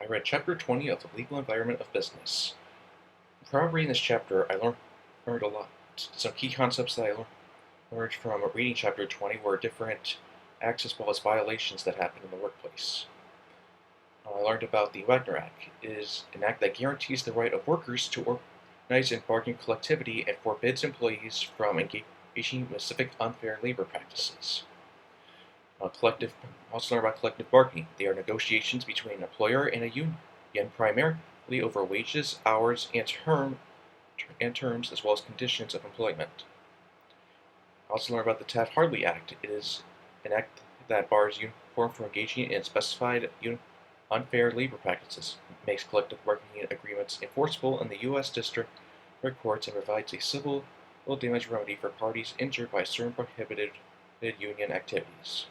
I read Chapter 20 of The Legal Environment of Business. From reading this chapter, I learned a lot. Some key concepts that I learned from reading Chapter 20 were different acts as well as violations that happen in the workplace. I learned about the Wagner Act. It is an act that guarantees the right of workers to organize and bargain collectivity and forbids employees from engaging in specific unfair labor practices. Collective also learn about collective bargaining. They are negotiations between an employer and a union, primarily over wages, hours, and terms as well as conditions of employment. Also learn about the Taft-Hartley Act. It is an act that bars uniform from engaging in specified unfair labor practices, makes collective bargaining agreements enforceable in the U.S. District Courts, and provides a civil damage remedy for parties injured by certain prohibited union activities.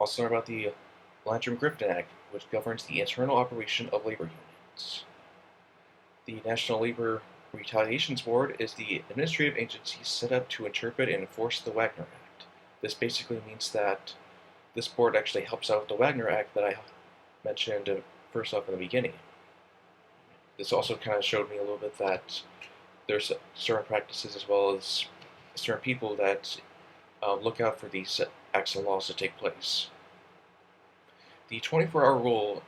Also learn about the Landrum-Griffin Act, which governs the internal operation of labor unions. The National Labor Retaliations Board is the administrative agency set up to interpret and enforce the Wagner Act. This basically means that this board actually helps out with the Wagner Act that I mentioned first off in the beginning. This also kind of showed me a little bit that there's certain practices as well as certain people that look out for these acts and laws to take place. The 24-hour rule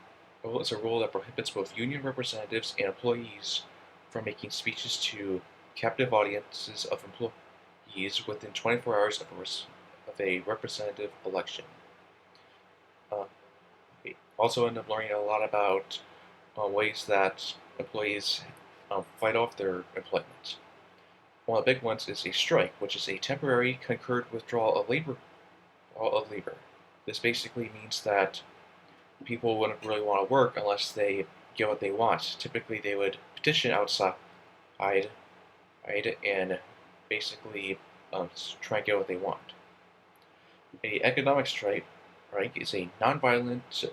is a rule that prohibits both union representatives and employees from making speeches to captive audiences of employees within 24 hours of a representative election. We also end up learning a lot about ways that employees fight off their employment. One of the big ones is a strike, which is a temporary concurrent withdrawal of labor. This basically means that people wouldn't really want to work unless they get what they want. Typically, they would petition outside and basically try and get what they want. A economic strike is a nonviolent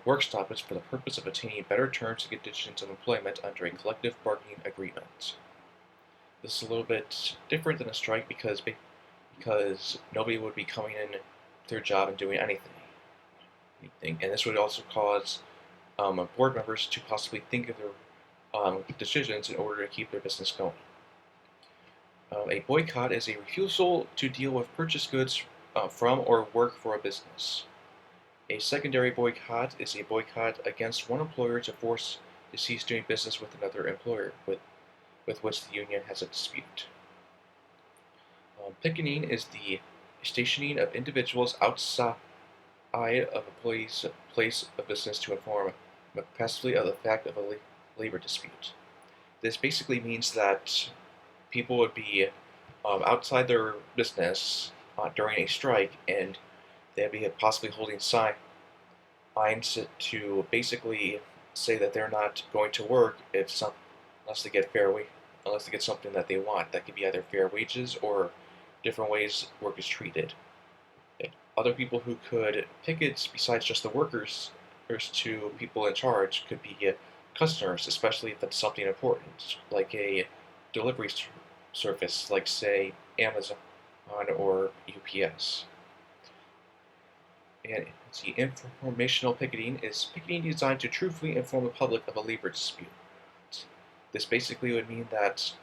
work stoppage for the purpose of attaining better terms and conditions of employment under a collective bargaining agreement. This is a little bit different than a strike because nobody would be coming in to their job and doing anything. And this would also cause board members to possibly think of their decisions in order to keep their business going. A boycott is a refusal to deal with purchased goods from or work for a business. A secondary boycott is a boycott against one employer to force to cease doing business with another employer with which the union has a dispute. Picketing is the stationing of individuals outside of employees' place of business to inform passively of the fact of a labor dispute. This basically means that people would be outside their business during a strike, and they'd be possibly holding signs to basically say that they're not going to work unless they get something that they want. That could be either fair wages or different ways work is treated. Other people who could picket besides just the workers to people in charge could be customers, especially if it's something important, like a delivery service, like say Amazon or UPS. And the informational picketing is picketing designed to truthfully inform the public of a labor dispute. This basically would mean that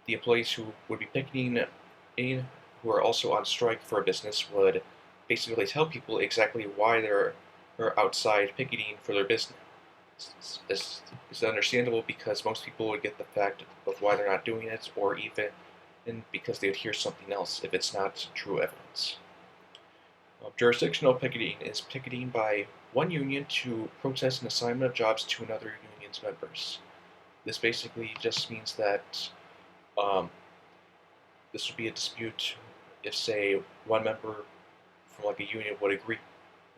the employees who would be picketing who are also on strike for a business would basically tell people exactly why they're outside picketing for their business. It's understandable because most people would get the fact of why they're not doing it, or even because they would hear something else if it's not true evidence. Jurisdictional picketing is picketing by one union to protest an assignment of jobs to another union's members. This basically just means that this would be a dispute if, say, one member from like a union would agree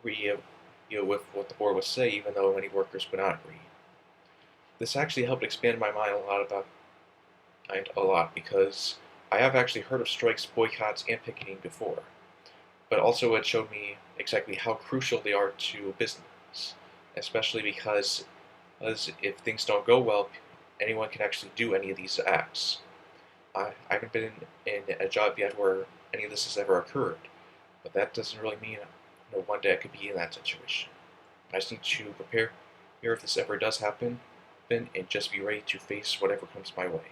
with what the board would say, even though many workers would not agree. This actually helped expand my mind a lot because I have actually heard of strikes, boycotts, and picketing before, but also it showed me exactly how crucial they are to business, especially because if things don't go well, anyone can actually do any of these acts. I haven't been in a job yet where any of this has ever occurred, but that doesn't really mean one day I could be in that situation. I just need to prepare here if this ever does happen, and just be ready to face whatever comes my way.